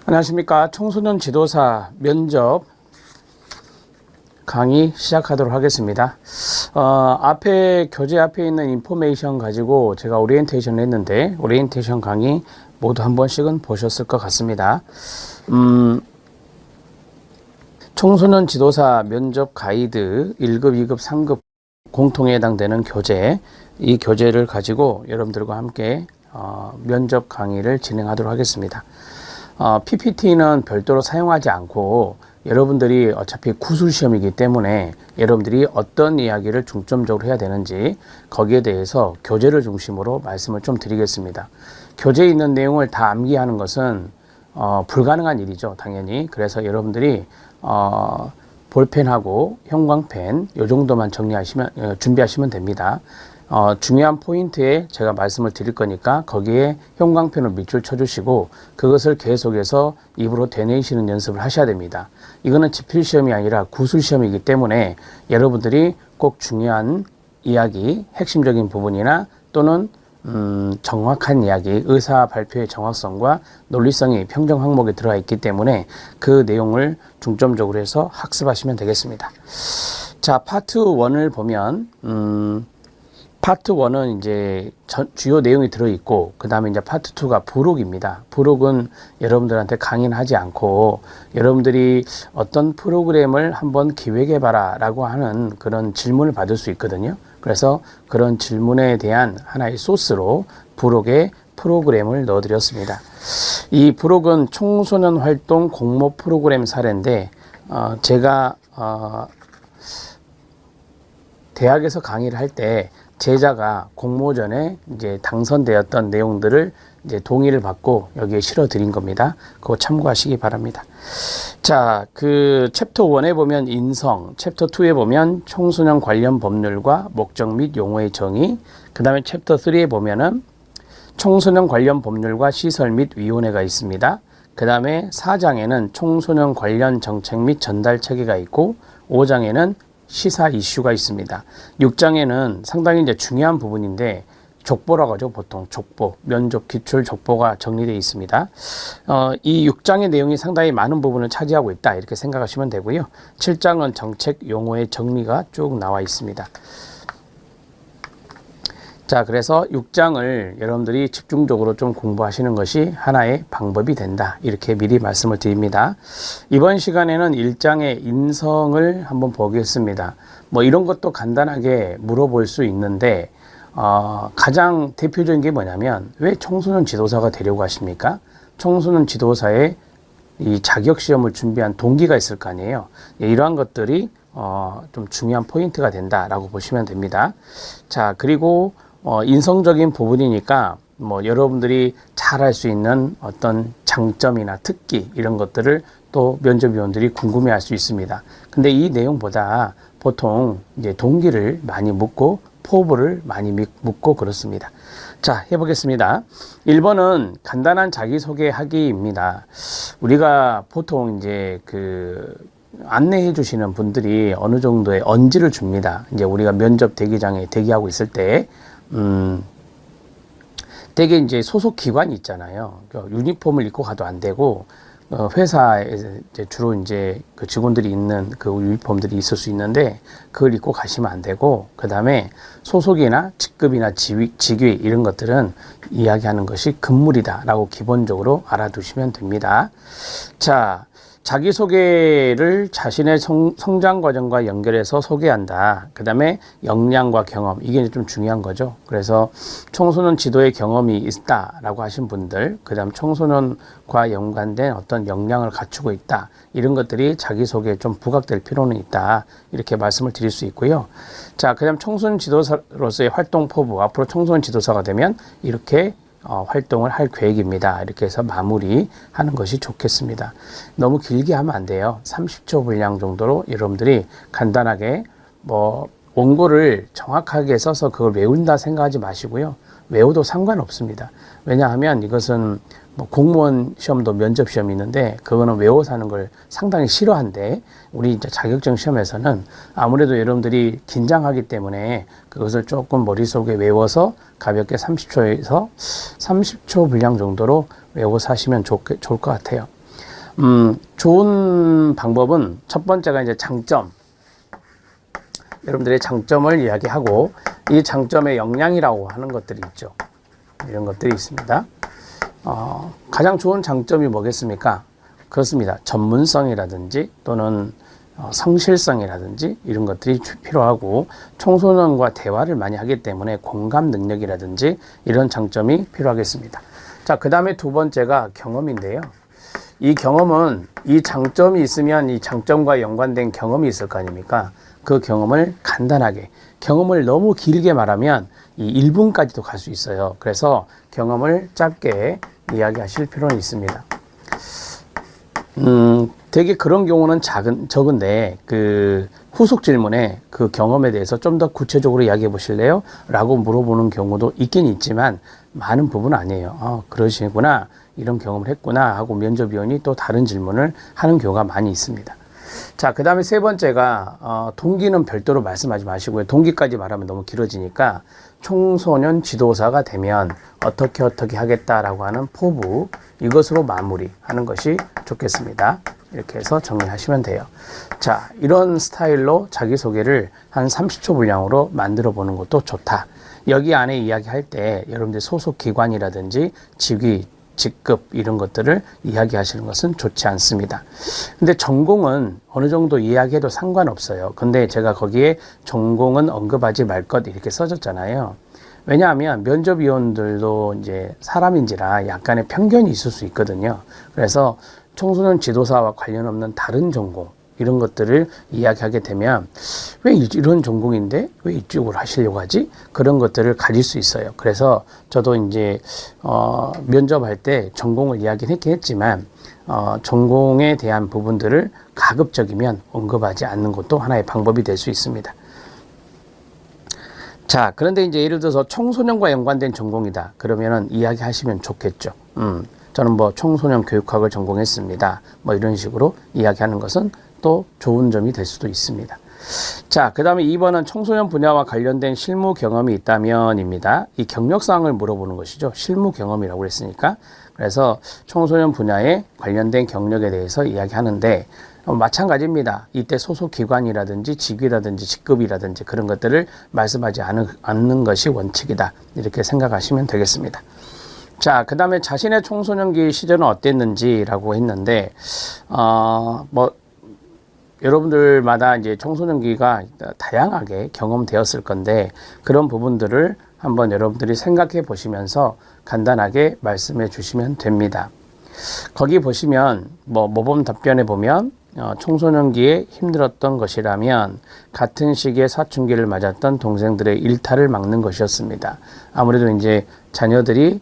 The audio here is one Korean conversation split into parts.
안녕하십니까. 청소년 지도사 면접 강의 시작하도록 하겠습니다. 교재 앞에 있는 인포메이션 가지고 제가 오리엔테이션을 했는데, 오리엔테이션 강의 모두 한 번씩은 보셨을 것 같습니다. 청소년 지도사 면접 가이드 1급, 2급, 3급 공통에 해당되는 교재, 이 교재를 가지고 여러분들과 함께 면접 강의를 진행하도록 하겠습니다. PPT는 별도로 사용하지 않고 여러분들이 어차피 구술시험이기 때문에 여러분들이 어떤 이야기를 중점적으로 해야 되는지 거기에 대해서 교재를 중심으로 말씀을 좀 드리겠습니다. 교재에 있는 내용을 다 암기하는 것은 불가능한 일이죠, 당연히. 그래서 여러분들이 볼펜하고 형광펜 요 정도만 준비하시면 됩니다. 중요한 포인트에 제가 말씀을 드릴 거니까 거기에 형광펜으로 밑줄 쳐주시고 그것을 계속해서 입으로 되뇌이시는 연습을 하셔야 됩니다. 이거는 지필시험이 아니라 구술시험이기 때문에 여러분들이 꼭 중요한 이야기, 핵심적인 부분이나 또는 정확한 이야기, 의사 발표의 정확성과 논리성이 평정 항목에 들어가 있기 때문에 그 내용을 중점적으로 해서 학습하시면 되겠습니다. 자, 파트 1을 보면 파트 1은 이제 주요 내용이 들어있고, 그 다음에 이제 파트 2가 부록입니다. 부록은 여러분들한테 강의는 하지 않고, 여러분들이 어떤 프로그램을 한번 기획해봐라 라고 하는 그런 질문을 받을 수 있거든요. 그래서 그런 질문에 대한 하나의 소스로 부록에 프로그램을 넣어드렸습니다. 이 부록은 청소년 활동 공모 프로그램 사례인데, 제가 대학에서 강의를 할 때 제자가 공모전에 이제 당선되었던 내용들을 이제 동의를 받고 여기에 실어 드린 겁니다. 그거 참고하시기 바랍니다. 자, 그 챕터 1에 보면 인성, 챕터 2에 보면 청소년 관련 법률과 목적 및 용어의 정의, 그 다음에 챕터 3에 보면은 청소년 관련 법률과 시설 및 위원회가 있습니다. 그 다음에 4장에는 청소년 관련 정책 및 전달 체계가 있고, 5장에는 시사 이슈가 있습니다. 6장에는 상당히 이제 중요한 부분인데 족보라고 하죠. 보통 족보, 면접 기출 족보가 정리되어 있습니다. 이 6장의 내용이 상당히 많은 부분을 차지하고 있다 이렇게 생각하시면 되고요. 7장은 정책 용어의 정리가 쭉 나와 있습니다. 자, 그래서 6장을 여러분들이 집중적으로 좀 공부하시는 것이 하나의 방법이 된다. 이렇게 미리 말씀을 드립니다. 이번 시간에는 1장의 인성을 한번 보겠습니다. 뭐 이런 것도 간단하게 물어볼 수 있는데, 가장 대표적인 게 뭐냐면, 왜 청소년 지도사가 되려고 하십니까? 청소년 지도사의 이 자격시험을 준비한 동기가 있을 거 아니에요. 이러한 것들이 좀 중요한 포인트가 된다라고 보시면 됩니다. 자, 그리고 인성적인 부분이니까 뭐 여러분들이 잘 할 수 있는 어떤 장점이나 특기 이런 것들을 또 면접위원들이 궁금해할 수 있습니다. 근데 이 내용보다 보통 이제 동기를 많이 묻고 포부를 많이 묻고 그렇습니다. 자, 해보겠습니다. 1번은 간단한 자기소개하기입니다. 우리가 보통 이제 안내해 주시는 분들이 어느 정도의 언지를 줍니다. 이제 우리가 면접 대기장에 대기하고 있을 때 되게 이제 소속 기관이 있잖아요. 유니폼을 입고 가도 안 되고, 회사에 이제 주로 이제 그 직원들이 있는 그 유니폼들이 있을 수 있는데, 그걸 입고 가시면 안 되고, 그 다음에 소속이나 직급이나 직위 이런 것들은 이야기하는 것이 금물이다라고 기본적으로 알아두시면 됩니다. 자, 자기소개를 자신의 성장 과정과 연결해서 소개한다. 그 다음에 역량과 경험, 이게 좀 중요한 거죠. 그래서 청소년 지도의 경험이 있다라고 하신 분들, 그 다음 청소년과 연관된 어떤 역량을 갖추고 있다. 이런 것들이 자기소개에 좀 부각될 필요는 있다. 이렇게 말씀을 드릴 수 있고요. 자, 그 다음 청소년 지도사로서의 활동 포부, 앞으로 청소년 지도사가 되면 이렇게 활동을 할 계획입니다. 이렇게 해서 마무리하는 것이 좋겠습니다. 너무 길게 하면 안 돼요. 30초 분량 정도로 여러분들이 간단하게 원고를 정확하게 써서 그걸 외운다 생각하지 마시고요. 외워도 상관없습니다. 왜냐하면 이것은 공무원 시험도 면접 시험이 있는데 그거는 외워서 하는 걸 상당히 싫어한대. 우리 이제 자격증 시험에서는 아무래도 여러분들이 긴장하기 때문에 그것을 조금 머릿속에 외워서 가볍게 30초에서 30초 분량 정도로 외워서 하시면 좋을 것 같아요. 좋은 방법은 첫 번째가 이제 장점. 여러분들의 장점을 이야기하고 이 장점의 역량이라고 하는 것들이 있죠. 이런 것들이 있습니다. 가장 좋은 장점이 뭐겠습니까? 그렇습니다. 전문성이라든지 또는 성실성이라든지 이런 것들이 필요하고 청소년과 대화를 많이 하기 때문에 공감 능력이라든지 이런 장점이 필요하겠습니다. 자, 그 다음에 두 번째가 경험인데요. 이 경험은 이 장점이 있으면 이 장점과 연관된 경험이 있을 거 아닙니까? 그 경험을 간단하게, 경험을 너무 길게 말하면 이 1분까지도 갈 수 있어요. 그래서 경험을 짧게 이야기하실 필요는 있습니다. 되게 그런 경우는 적은데, 그 후속 질문에 그 경험에 대해서 좀 더 구체적으로 이야기해 보실래요? 라고 물어보는 경우도 있긴 있지만, 많은 부분은 아니에요. 그러시구나. 이런 경험을 했구나. 하고 면접위원이 또 다른 질문을 하는 경우가 많이 있습니다. 자, 그 다음에 세 번째가, 동기는 별도로 말씀하지 마시고요. 동기까지 말하면 너무 길어지니까, 청소년 지도사가 되면 어떻게 하겠다라고 하는 포부, 이것으로 마무리하는 것이 좋겠습니다. 이렇게 해서 정리하시면 돼요. 자, 이런 스타일로 자기소개를 한 30초 분량으로 만들어 보는 것도 좋다. 여기 안에 이야기할 때 여러분들 소속 기관이라든지 직위, 직급 이런 것들을 이야기하시는 것은 좋지 않습니다. 근데 전공은 어느 정도 이야기해도 상관없어요. 근데 제가 거기에 전공은 언급하지 말 것 이렇게 써졌잖아요. 왜냐하면 면접위원들도 이제 사람인지라 약간의 편견이 있을 수 있거든요. 그래서 청소년 지도사와 관련 없는 다른 전공 이런 것들을 이야기하게 되면 왜 이런 전공인데 왜 이쪽으로 하시려고 하지? 그런 것들을 가질 수 있어요. 그래서 저도 이제 면접할 때 전공을 이야기는 했긴 했지만 전공에 대한 부분들을 가급적이면 언급하지 않는 것도 하나의 방법이 될 수 있습니다. 자, 그런데 이제 예를 들어서 청소년과 연관된 전공이다. 그러면은 이야기하시면 좋겠죠. 저는 뭐 청소년 교육학을 전공했습니다. 뭐 이런 식으로 이야기하는 것은 또 좋은 점이 될 수도 있습니다. 자, 그 다음에 2번은 청소년 분야와 관련된 실무 경험이 있다면입니다. 이 경력사항을 물어보는 것이죠. 실무 경험이라고 했으니까. 그래서 청소년 분야에 관련된 경력에 대해서 이야기하는데 마찬가지입니다. 이때 소속 기관이라든지 직위라든지 직급이라든지 그런 것들을 말씀하지 않는 것이 원칙이다. 이렇게 생각하시면 되겠습니다. 자, 그 다음에 자신의 청소년기 시절은 어땠는지라고 했는데, 여러분들마다 이제 청소년기가 다양하게 경험되었을 건데, 그런 부분들을 한번 여러분들이 생각해 보시면서 간단하게 말씀해 주시면 됩니다. 거기 보시면, 모범 답변에 보면, 청소년기에 힘들었던 것이라면 같은 시기에 사춘기를 맞았던 동생들의 일탈을 막는 것이었습니다. 아무래도 이제 자녀들이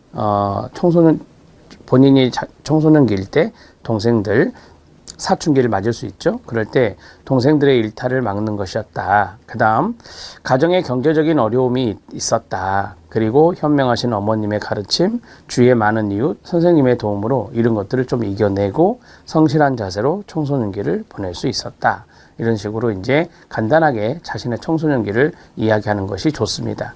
본인이 청소년기일 때 동생들 사춘기를 맞을 수 있죠. 그럴 때 동생들의 일탈을 막는 것이었다. 그 다음 가정에 경제적인 어려움이 있었다. 그리고 현명하신 어머님의 가르침, 주위의 많은 이웃, 선생님의 도움으로 이런 것들을 좀 이겨내고 성실한 자세로 청소년기를 보낼 수 있었다. 이런 식으로 이제 간단하게 자신의 청소년기를 이야기하는 것이 좋습니다.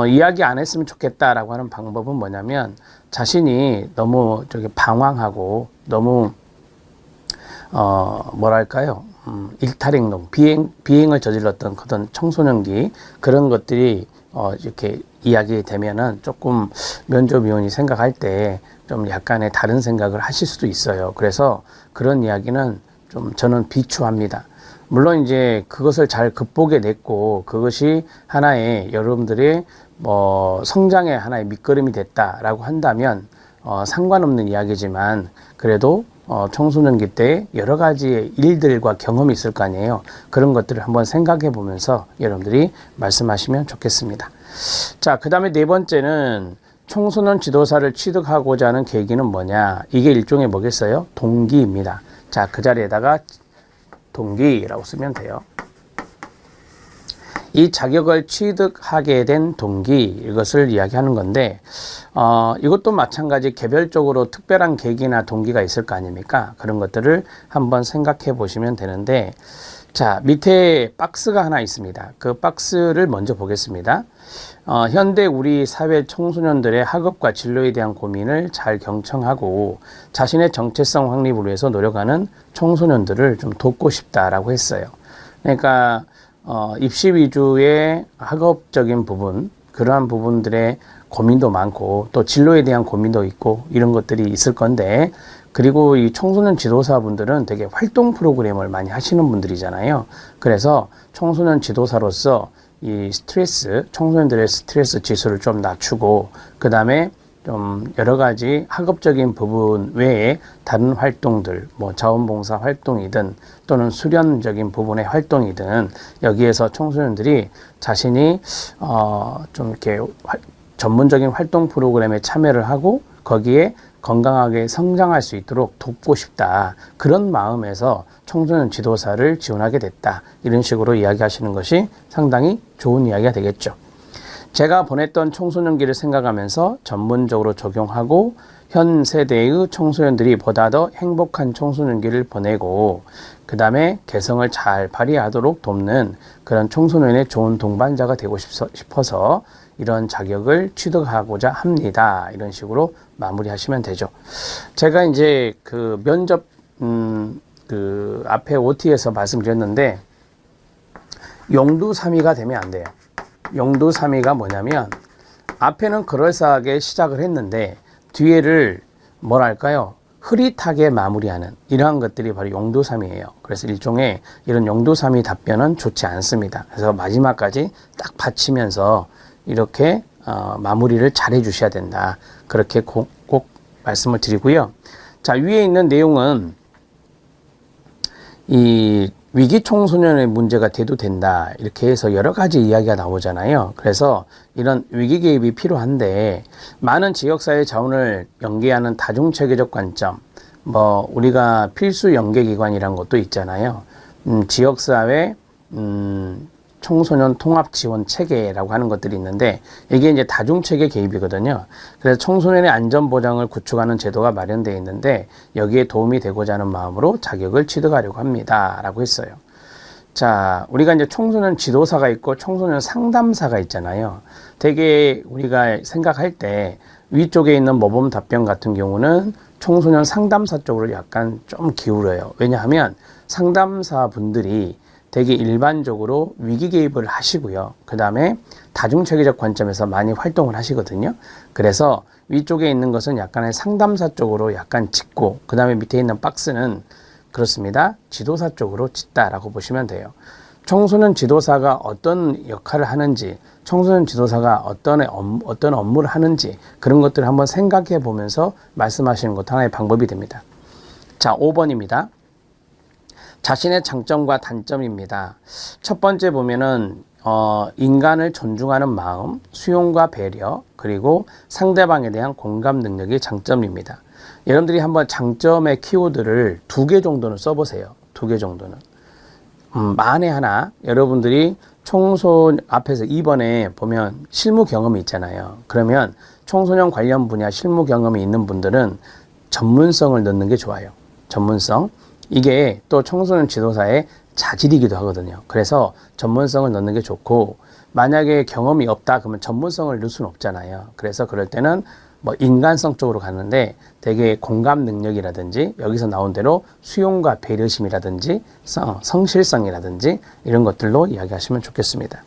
이야기 안 했으면 좋겠다라고 하는 방법은 뭐냐면 자신이 너무 방황하고 너무 일탈행동, 비행을 저질렀던 그런 청소년기 그런 것들이 이렇게 이야기되면은 조금 면접위원이 생각할 때 좀 약간의 다른 생각을 하실 수도 있어요. 그래서 그런 이야기는 좀 저는 비추합니다. 물론 이제 그것을 잘 극복해냈고 그것이 하나의 여러분들의 성장의 하나의 밑거름이 됐다라고 한다면 상관없는 이야기지만 그래도 청소년기 때 여러 가지의 일들과 경험이 있을 거 아니에요. 그런 것들을 한번 생각해 보면서 여러분들이 말씀하시면 좋겠습니다. 자, 그 다음에 네 번째는 청소년 지도사를 취득하고자 하는 계기는 뭐냐? 이게 일종의 뭐겠어요? 동기입니다. 자, 그 자리에다가 동기라고 쓰면 돼요. 이 자격을 취득하게 된 동기, 이것을 이야기하는 건데, 이것도 마찬가지 개별적으로 특별한 계기나 동기가 있을 거 아닙니까? 그런 것들을 한번 생각해 보시면 되는데, 자, 밑에 박스가 하나 있습니다. 그 박스를 먼저 보겠습니다. 현대 우리 사회 청소년들의 학업과 진로에 대한 고민을 잘 경청하고 자신의 정체성 확립을 위해서 노력하는 청소년들을 좀 돕고 싶다라고 했어요. 그러니까 입시 위주의 학업적인 부분, 그러한 부분들의 고민도 많고 또 진로에 대한 고민도 있고 이런 것들이 있을 건데, 그리고 이 청소년 지도사분들은 되게 활동 프로그램을 많이 하시는 분들이잖아요. 그래서 청소년 지도사로서 이 스트레스, 청소년들의 스트레스 지수를 좀 낮추고, 그 다음에 좀 여러 가지 학업적인 부분 외에 다른 활동들, 뭐 자원봉사 활동이든 또는 수련적인 부분의 활동이든 여기에서 청소년들이 자신이 좀 이렇게 전문적인 활동 프로그램에 참여를 하고 거기에 건강하게 성장할 수 있도록 돕고 싶다. 그런 마음에서 청소년 지도사를 지원하게 됐다. 이런 식으로 이야기하시는 것이 상당히 좋은 이야기가 되겠죠. 제가 보냈던 청소년기를 생각하면서 전문적으로 적용하고 현 세대의 청소년들이 보다 더 행복한 청소년기를 보내고 그 다음에 개성을 잘 발휘하도록 돕는 그런 청소년의 좋은 동반자가 되고 싶어서 이런 자격을 취득하고자 합니다. 이런 식으로 마무리하시면 되죠. 제가 이제 그 면접 그 앞에 OT에서 말씀드렸는데 용두사미가 되면 안 돼요. 용두사미가 뭐냐면 앞에는 그럴싸하게 시작을 했는데 뒤에를 뭐랄까요? 흐릿하게 마무리하는 이러한 것들이 바로 용두사미예요. 그래서 일종의 이런 용두사미 답변은 좋지 않습니다. 그래서 마지막까지 딱 받치면서 이렇게 마무리를 잘 해주셔야 된다. 그렇게 꼭 말씀을 드리고요. 자, 위에 있는 내용은 이 위기 청소년의 문제가 돼도 된다. 이렇게 해서 여러 가지 이야기가 나오잖아요. 그래서 이런 위기 개입이 필요한데 많은 지역사회 자원을 연계하는 다중체계적 관점, 뭐 우리가 필수 연계기관이란 것도 있잖아요. 지역사회 청소년 통합 지원 체계라고 하는 것들이 있는데 이게 이제 다중체계 개입이거든요. 그래서 청소년의 안전 보장을 구축하는 제도가 마련되어 있는데 여기에 도움이 되고자 하는 마음으로 자격을 취득하려고 합니다. 라고 했어요. 자, 우리가 이제 청소년 지도사가 있고 청소년 상담사가 있잖아요. 되게 우리가 생각할 때 위쪽에 있는 모범 답변 같은 경우는 청소년 상담사 쪽으로 약간 좀 기울어요. 왜냐하면 상담사 분들이 되게 일반적으로 위기 개입을 하시고요. 그 다음에 다중체계적 관점에서 많이 활동을 하시거든요. 그래서 위쪽에 있는 것은 약간의 상담사 쪽으로 약간 짚고 그 다음에 밑에 있는 박스는 그렇습니다. 지도사 쪽으로 짚다라고 보시면 돼요. 청소년 지도사가 어떤 역할을 하는지, 청소년 지도사가 어떤 업무를 하는지 그런 것들을 한번 생각해 보면서 말씀하시는 것도 하나의 방법이 됩니다. 자, 5번입니다. 자신의 장점과 단점입니다. 첫 번째 보면은 인간을 존중하는 마음, 수용과 배려, 그리고 상대방에 대한 공감 능력이 장점입니다. 여러분들이 한번 장점의 키워드를 2개 정도는 써보세요. 2개 정도는. 만에 하나 여러분들이 청소 앞에서 2번에 보면 실무 경험이 있잖아요. 그러면 청소년 관련 분야 실무 경험이 있는 분들은 전문성을 넣는 게 좋아요. 전문성. 이게 또 청소년 지도사의 자질이기도 하거든요. 그래서 전문성을 넣는 게 좋고 만약에 경험이 없다 그러면 전문성을 넣을 수는 없잖아요. 그래서 그럴 때는 뭐 인간성 쪽으로 가는데 되게 공감 능력이라든지 여기서 나온 대로 수용과 배려심이라든지 성실성이라든지 이런 것들로 이야기하시면 좋겠습니다.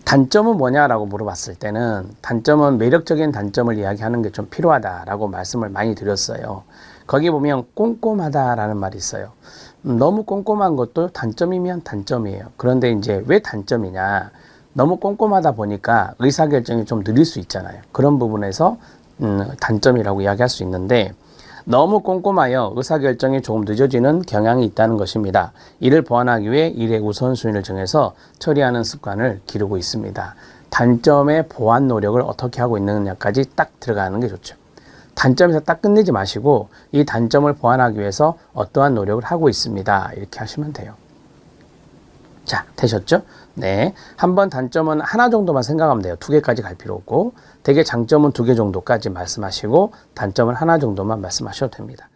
단점은 뭐냐라고 물어봤을 때는 단점은 매력적인 단점을 이야기하는 게 좀 필요하다라고 말씀을 많이 드렸어요. 거기 보면 꼼꼼하다라는 말이 있어요. 너무 꼼꼼한 것도 단점이면 단점이에요. 그런데 이제 왜 단점이냐? 너무 꼼꼼하다 보니까 의사결정이 좀 느릴 수 있잖아요. 그런 부분에서 단점이라고 이야기할 수 있는데 너무 꼼꼼하여 의사결정이 조금 늦어지는 경향이 있다는 것입니다. 이를 보완하기 위해 일의 우선순위를 정해서 처리하는 습관을 기르고 있습니다. 단점의 보완 노력을 어떻게 하고 있느냐까지 딱 들어가는 게 좋죠. 단점에서 딱 끝내지 마시고 이 단점을 보완하기 위해서 어떠한 노력을 하고 있습니다. 이렇게 하시면 돼요. 자, 되셨죠? 네. 한번 단점은 하나 정도만 생각하면 돼요. 2개까지 갈 필요 없고, 되게 장점은 2개 정도까지 말씀하시고, 단점은 하나 정도만 말씀하셔도 됩니다.